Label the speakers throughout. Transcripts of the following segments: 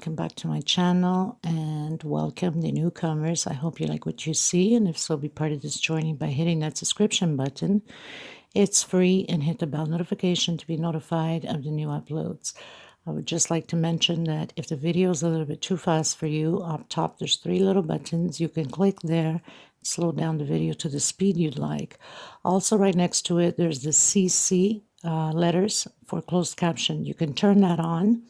Speaker 1: welcome back to my channel, and welcome the newcomers. I hope you like what you see, and if so, be part of this journey by hitting that subscription button. It's free, and hit the bell notification to be notified of the new uploads. I would just like to mention that if the video is a little bit too fast for you, up top there's 3 little buttons. You can click there, slow down the video to the speed you'd like. Also, right next to it, there's the CC letters for closed caption. You can turn that on,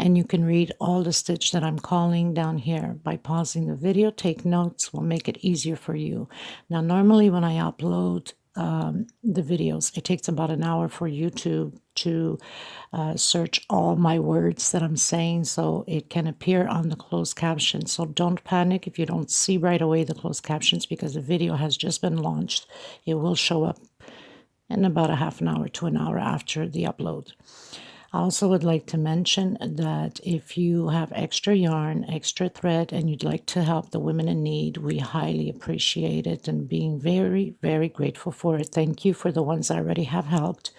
Speaker 1: and you can read all the stitch that I'm calling down here. By pausing the video, take notes, will make it easier for you. Now, normally when I upload the videos, it takes about an hour for YouTube to search all my words that I'm saying, so it can appear on the closed captions. So don't panic if you don't see right away the closed captions, because the video has just been launched. It will show up in about a half an hour to an hour after the upload. I also would like to mention that if you have extra yarn, extra thread, and you'd like to help the women in need, we highly appreciate it and being very, very grateful for it. Thank you for the ones I already have helped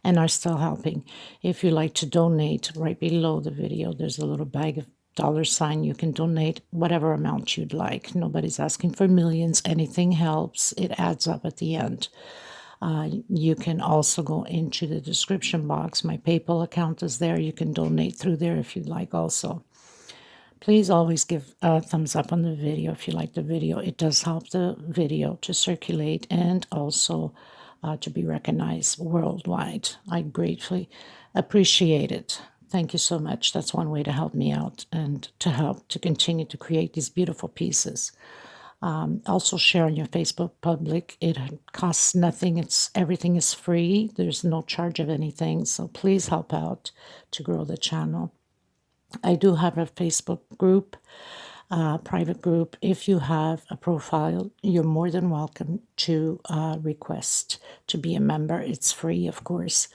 Speaker 1: and are still helping. If you'd like to donate, right below the video, there's a little bag of $. You can donate whatever amount you'd like. Nobody's asking for millions. Anything helps. It adds up at the end. You can also go into the description box. My PayPal account is there. You can donate through there if you'd like also. Please always give a thumbs up on the video if you like the video. It does help the video to circulate and also to be recognized worldwide. I gratefully appreciate it. Thank you so much. That's one way to help me out and to help to continue to create these beautiful pieces. Also share on your Facebook public. It costs nothing. Everything is free. There's no charge of anything. So please help out to grow the channel. I do have a Facebook group, private group. If you have a profile, you're more than welcome to request to be a member. It's free, of course,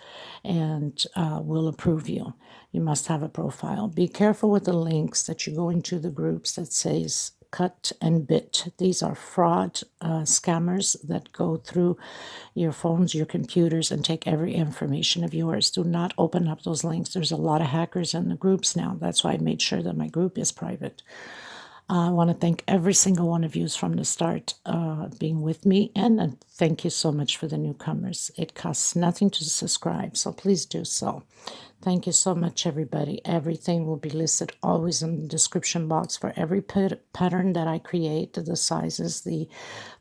Speaker 1: and we'll approve you. You must have a profile. Be careful with the links that you go into the groups that says cut and bit. These are fraud scammers that go through your phones, your computers, and take every information of yours. Do not open up those links. There's a lot of hackers in the groups now. That's why I made sure that my group is private. I want to thank every single one of you from the start being with me, and thank you so much for the newcomers. It costs nothing to subscribe, so please do so. Thank you so much, everybody. Everything will be listed always in the description box for every pattern that I create, the sizes, the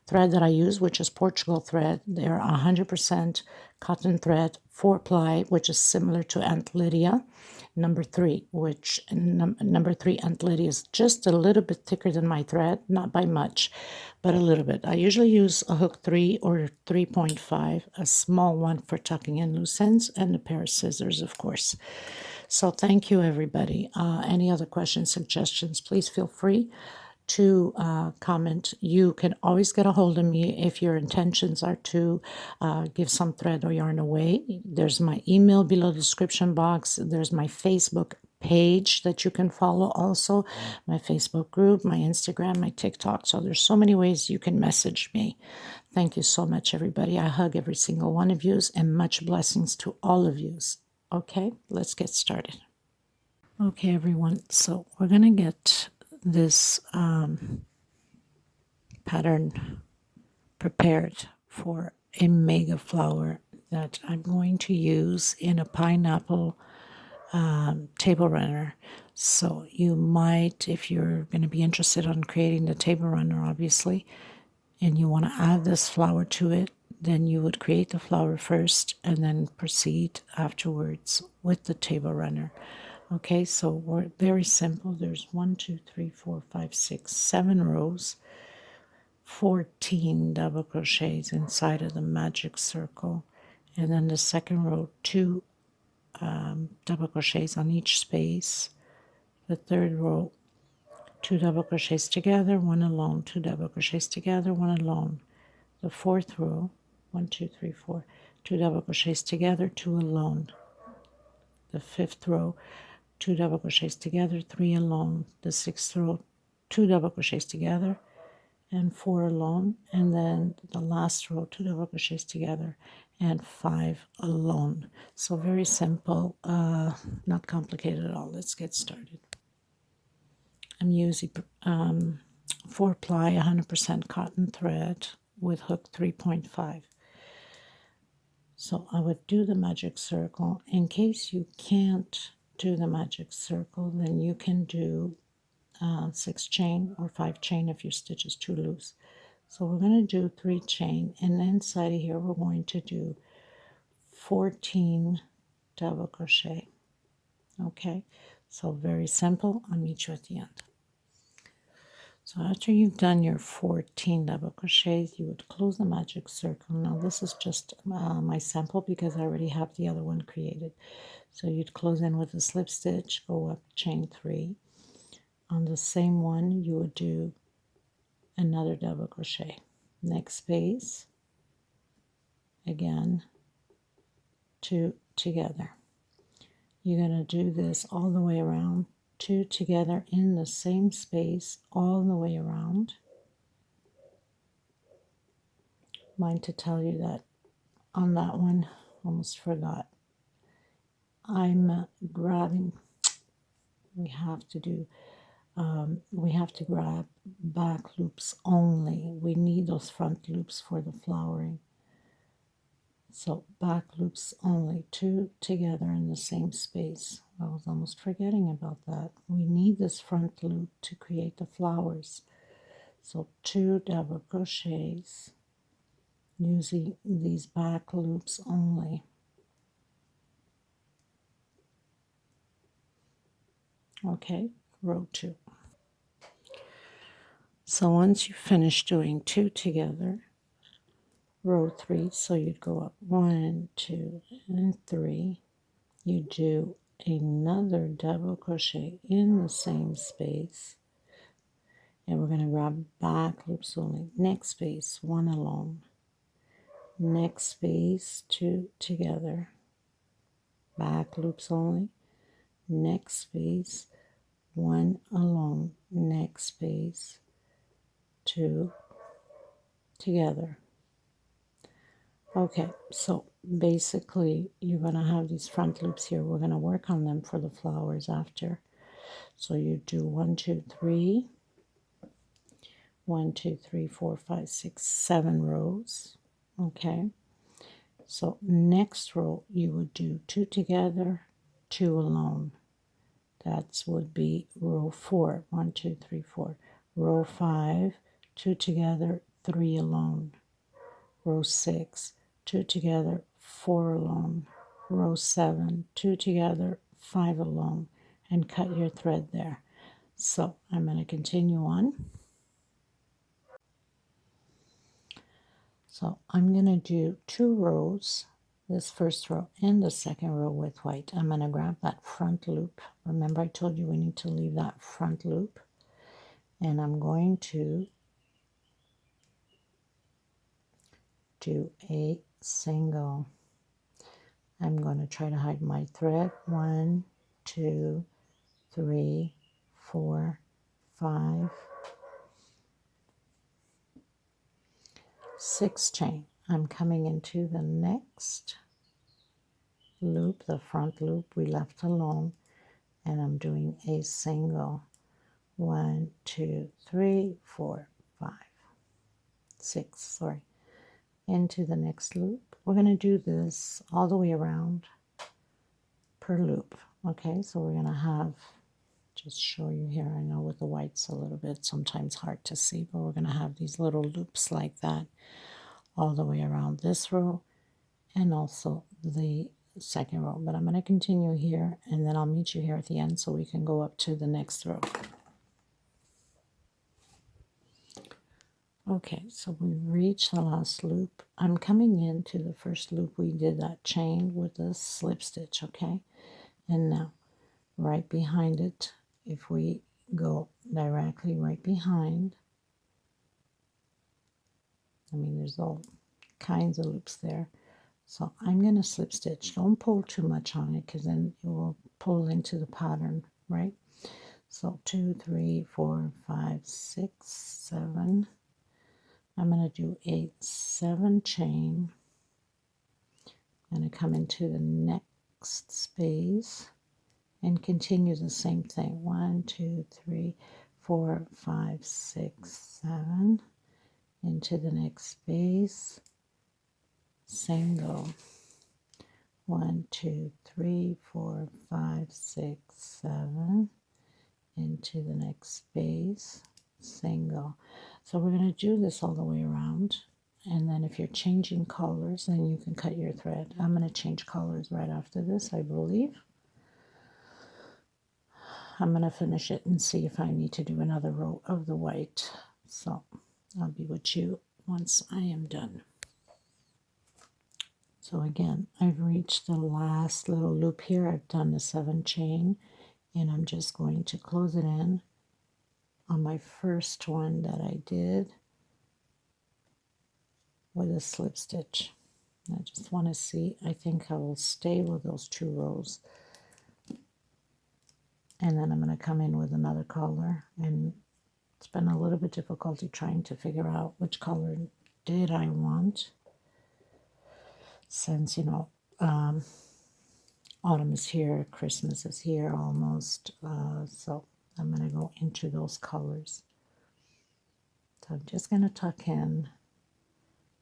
Speaker 1: thread that I use, which is Portugal thread. They're 100% cotton thread, 4-ply, which is similar to Aunt Lydia. Number 3, which number 3 Aunt Lydia is just a little bit thicker than my thread, not by much, but a little bit. I usually use a hook 3 or 3.5, a small one for tucking in loose ends, and a pair of scissors, of course. So thank you, everybody. Any other questions, suggestions, please feel free to comment. You can always get a hold of me if your intentions are to give some thread or yarn away. There's my email below the description box. There's my Facebook page that you can follow also, my Facebook group, my Instagram, my TikTok. So there's so many ways you can message me. Thank you so much, everybody. I hug every single one of you, and much blessings to all of you. Okay, let's get started. Okay, everyone. So we're going to get this pattern prepared for a mega flower that I'm going to use in a pineapple table runner. So you might, if you're going to be interested in creating the table runner, obviously, and you want to add this flower to it, then you would create the flower first and then proceed afterwards with the table runner. Okay, so we're very simple. There's 1, 2, 3, 4, 5, 6, 7 rows, 14 double crochets inside of the magic circle, and then the second row, 2 double crochets on each space. The third row, 2 double crochets together, 1 alone, 2 double crochets together, 1 alone. The fourth row, 1, 2, 3, 4, 2 double crochets together, 2 alone. The fifth row, 2 double crochets together, 3 alone. The sixth row, 2 double crochets together and 4 alone, and then the last row, 2 double crochets together and 5 alone. So very simple, not complicated at all. Let's get started. using 4-ply 100% cotton thread with hook 3.5. So I would do the magic circle. In case you can't do the magic circle, then you can do 6 chain or 5 chain if your stitch is too loose. So we're going to do 3 chain, and inside of here we're going to do 14 double crochet. Okay, so very simple. I'll meet you at the end. So after you've done your 14 double crochets, you would close the magic circle. Now this is just my sample because I already have the other one created. So you'd close in with a slip stitch, go up, chain 3. On the same one, you would do another double crochet. Next space, again, 2 together. You're going to do this all the way around, 2 together in the same space all the way around. Mind to tell you that on that one, almost forgot, I'm grabbing, we have to grab back loops only. We need those front loops for the flowering. So back loops only, 2 together in the same space. I was almost forgetting about that. We need this front loop to create the flowers. So 2 double crochets using these back loops only. Okay, row 2. So once you finish doing 2 together, row 3, so you'd go up 1, 2, and 3. You do another double crochet in the same space, and we're going to grab back loops only. Next space, 1 alone. Next space, 2 together. Back loops only. Next space, 1 alone. Next space, 2 together. Okay, so basically you're going to have these front loops here. We're going to work on them for the flowers after. So you do 1, 2, 3, 1, 2, 3, 4, 5, 6, 7 rows. Okay, so next row you would do 2 together, 2 alone. That would be row 4. 1, 2, 3, 4. Row 5, 2 together, 3 alone. Row 6, 2 together, 4 alone. Row 7, 2 together, 5 alone, and cut your thread there. So I'm going to continue on. So I'm going to do 2 rows, this first row and the second row with white. I'm going to grab that front loop. Remember I told you we need to leave that front loop, and I'm going to do a single. I'm going to try to hide my thread. 1, 2, 3, 4, 5, 6 chain. I'm coming into the next loop, the front loop we left alone, and I'm doing a single. 1, 2, 3, 4, 5, 6, sorry, into the next loop. We're going to do this all the way around per loop. Okay, so we're going to have, just show you here, I know with the white's a little bit sometimes hard to see, but we're going to have these little loops like that all the way around this row and also the second row. But I'm going to continue here, and then I'll meet you here at the end so we can go up to the next row. Okay, so we reached the last loop. I'm coming into the first loop we did that chain with the slip stitch, okay? And now right behind it, if we go directly right behind, I mean there's all kinds of loops there. So I'm going to slip stitch. Don't pull too much on it because then it will pull into the pattern, right? So 2, 3, 4, 5, 6, 7. I'm going to do a 7 chain. I'm going to come into the next space and continue the same thing. 1, 2, 3, 4, 5, 6, 7, into the next space, single, 1, 2, 3, 4, 5, 6, 7, into the next space, single. So we're going to do this all the way around, and then if you're changing colors, then you can cut your thread. I'm going to change colors right after this, I believe. I'm going to finish it and see if I need to do another row of the white. So I'll be with you once I am done. So again, I've reached the last little loop here. I've done the 7 chain, and I'm just going to close it in on my first one that I did with a slip stitch. I just want to see, I think I will stay with those 2 rows. And then I'm going to come in with another color, and it's been a little bit difficulty trying to figure out which color did I want, since, you know, autumn is here, Christmas is here almost, so I'm going to go into those colors. So I'm just going to tuck in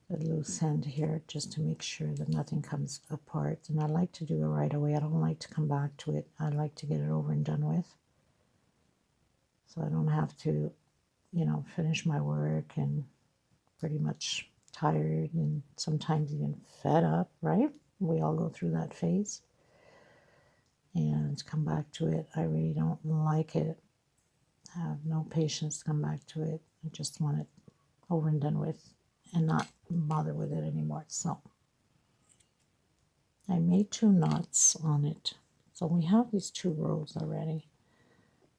Speaker 1: the loose end here just to make sure that nothing comes apart. And I like to do it right away. I don't like to come back to it. I like to get it over and done with, so I don't have to, you know, finish my work and pretty much tired and sometimes even fed up, right? We all go through that phase. And come back to it. I really don't like it. I have no patience to come back to it. I just want it over and done with and not bother with it anymore. So I made 2 knots on it. So we have these 2 rows already.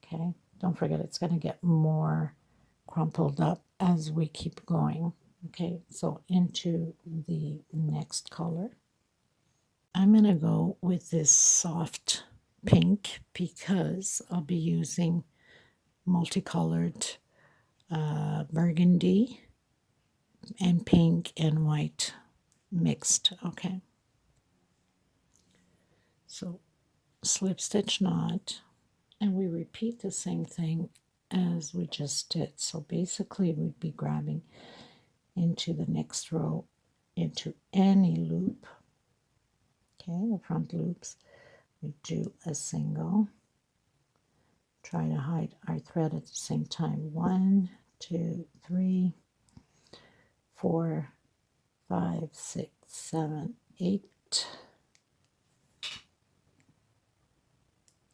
Speaker 1: Okay, don't forget it's going to get more crumpled up as we keep going. Okay, so into the next color. I'm going to go with this soft pink because I'll be using multicolored burgundy and pink and white mixed. Okay, so slip stitch knot, and we repeat the same thing as we just did. So basically we'd be grabbing into the next row, into any loop, okay, the front loops. We do a single, try to hide our thread at the same time. 1, 2, 3, 4, 5, 6, 7, 8,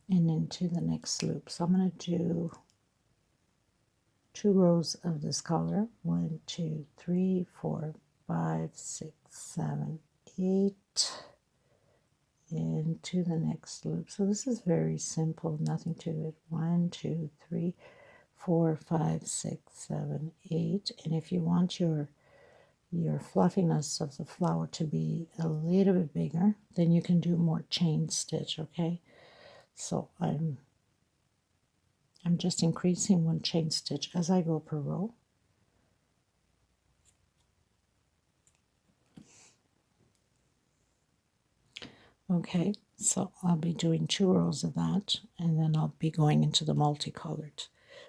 Speaker 1: and into the next loop. So I'm going to do 2 rows of this color. 1, 2, 3, 4, 5, 6, 7, 8, into the next loop. So this is very simple, nothing to it. 1, 2, 3, 4, 5, 6, 7, 8. And if you want your fluffiness of the flower to be a little bit bigger, then you can do more chain stitch. Okay, so I'm just increasing 1 chain stitch as I go per row. Okay, so I'll be doing 2 rows of that, and then I'll be going into the multicolored.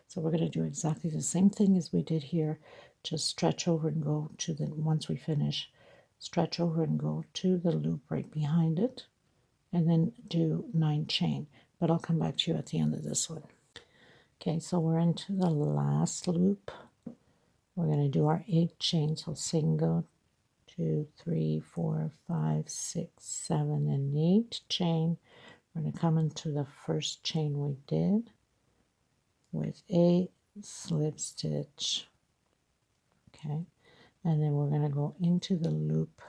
Speaker 1: So we're going to do exactly the same thing as we did here. Just stretch over and go to the, once we finish, stretch over and go to the loop right behind it, and then do 9 chain. But I'll come back to you at the end of this one. Okay, so we're into the last loop. We're going to do our 8 chains, so single, 2, 3, 4, 5, 6, 7, and 8 chain. We're going to come into the first chain we did with a slip stitch. Okay, and then we're going to go into the loop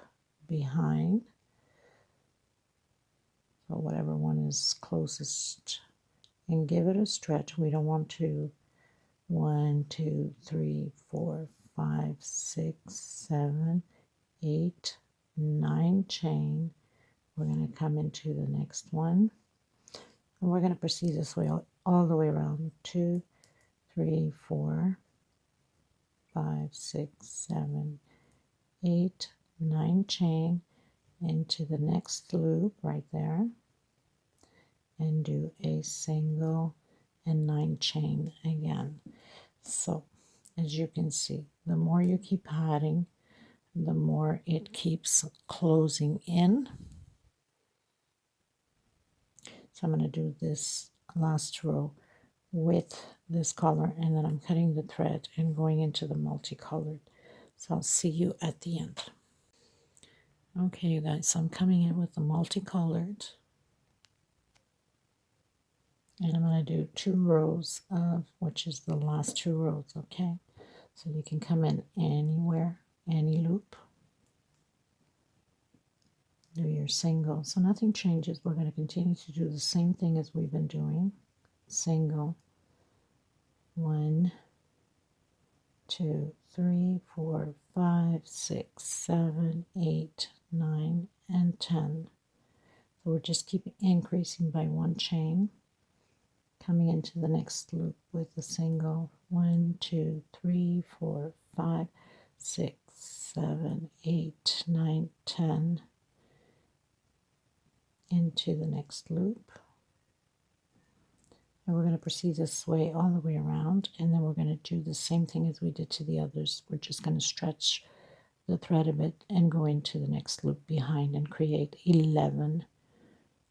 Speaker 1: behind. So whatever one is closest, and give it a stretch. We don't want to 1, 2, 3, 4, 5, 6, 7, 8, 9 chain. We're going to come into the next one, and we're going to proceed this way all the way around. 2, 3, 4, 5, 6, 7, 8, 9 chain into the next loop right there, and do a single and 9 chain again. So as you can see, the more you keep adding, the more it keeps closing in. So I'm going to do this last row with this color, and then I'm cutting the thread and going into the multicolored. So I'll see you at the end. Okay, you guys, so I'm coming in with the multicolored, and I'm going to do 2 rows of, which is the last 2 rows, okay? So you can come in anywhere, any loop, do your single. So nothing changes. We're going to continue to do the same thing as we've been doing. Single, 1, 2, 3, 4, 5, 6, 7, 8, 9, and 10. So we're just keeping increasing by 1 chain, coming into the next loop with a single, 1, 2, 3, 4, 5, 6, 7, 8, 9, 10, into the next loop. And we're going to proceed this way all the way around, and then we're going to do the same thing as we did to the others. We're just going to stretch the thread a bit and go into the next loop behind and create 11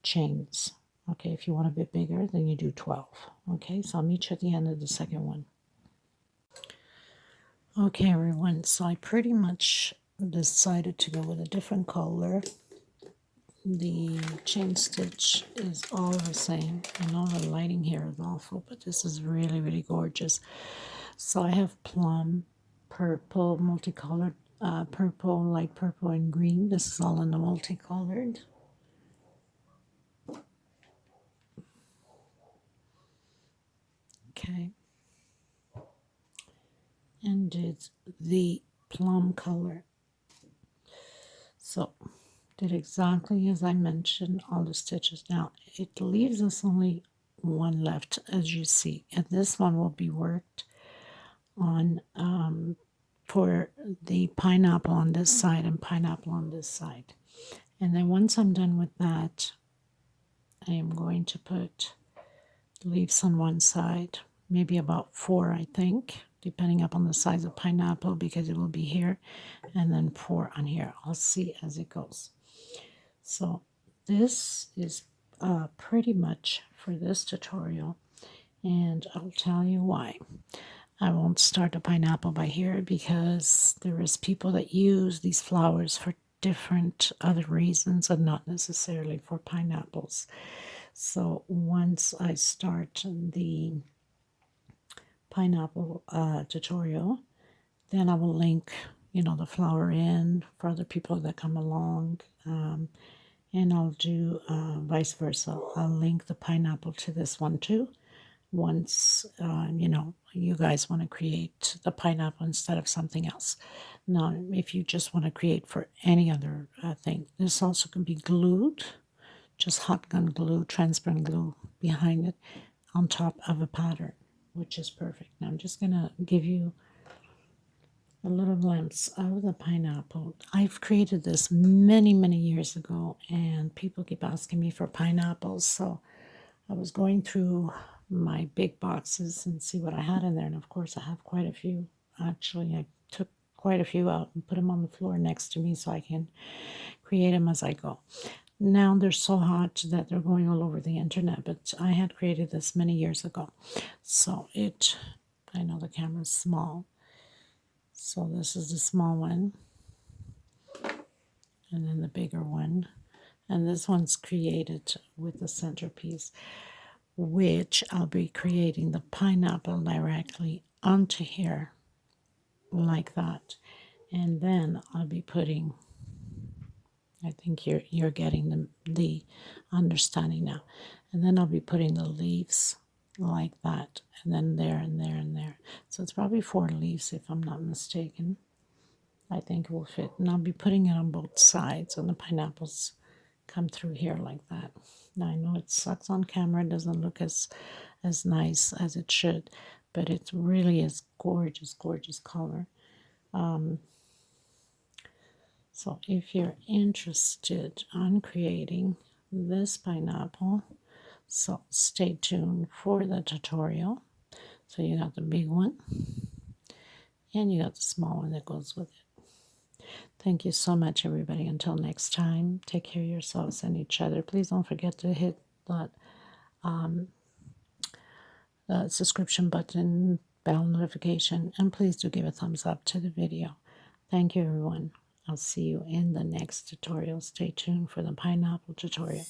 Speaker 1: chains. Okay, if you want a bit bigger, then you do 12. Okay, so I'll meet you at the end of the second one. Okay, everyone, so I pretty much decided to go with a different color. The chain stitch is all the same. I know the lighting here is awful, but this is really, really gorgeous. So I have plum, purple, multicolored, purple, light purple, and green. This is all in the multicolored. Okay. And it's the plum color. So did exactly as I mentioned, all the stitches. Now it leaves us only one left, as you see, and this one will be worked on for the pineapple on this side and pineapple on this side. And then once I'm done with that, I am going to put leaves on one side, maybe about 4, I think, depending upon the size of pineapple, because it will be here, and then 4 on here. I'll see as it goes. So this is pretty much for this tutorial, and I'll tell you why. I won't start a pineapple by here because there is people that use these flowers for different other reasons and not necessarily for pineapples. So once I start the pineapple tutorial, then I will link, the flower in for other people that come along. And I'll do vice versa. I'll link the pineapple to this one too. Once, you guys want to create the pineapple instead of something else. Now, if you just want to create for any other thing, this also can be glued, just hot gun glue, transparent glue behind it on top of a pattern, which is perfect. Now, I'm just going to give you a little glimpse of the pineapple. I've created this many, many years ago, and people keep asking me for pineapples. So I was going through my big boxes and see what I had in there. And of course, I have quite a few. Actually, I took quite a few out and put them on the floor next to me so I can create them as I go. Now they're so hot that they're going all over the internet, but I had created this many years ago. So I know the camera's small. So this is the small one, and then the bigger one. And this one's created with the centerpiece, which I'll be creating the pineapple directly onto here, like that. And then I'll be putting, I think you're getting the understanding now. And then I'll be putting the leaves like that, and then there and there and there. So it's probably 4 leaves if I'm not mistaken. I think it will fit. And I'll be putting it on both sides, and the pineapples come through here like that. Now I know it sucks on camera, it doesn't look as nice as it should, but it really is gorgeous, gorgeous color. So if you're interested on creating this pineapple, So stay tuned for the tutorial. So you got the big one, and you got the small one that goes with it. Thank you so much, everybody. Until next time, take care of yourselves and each other. Please don't forget to hit that subscription button, bell notification, and please do give a thumbs up to the video. Thank you, everyone. I'll see you in the next tutorial. Stay tuned for the pineapple tutorial.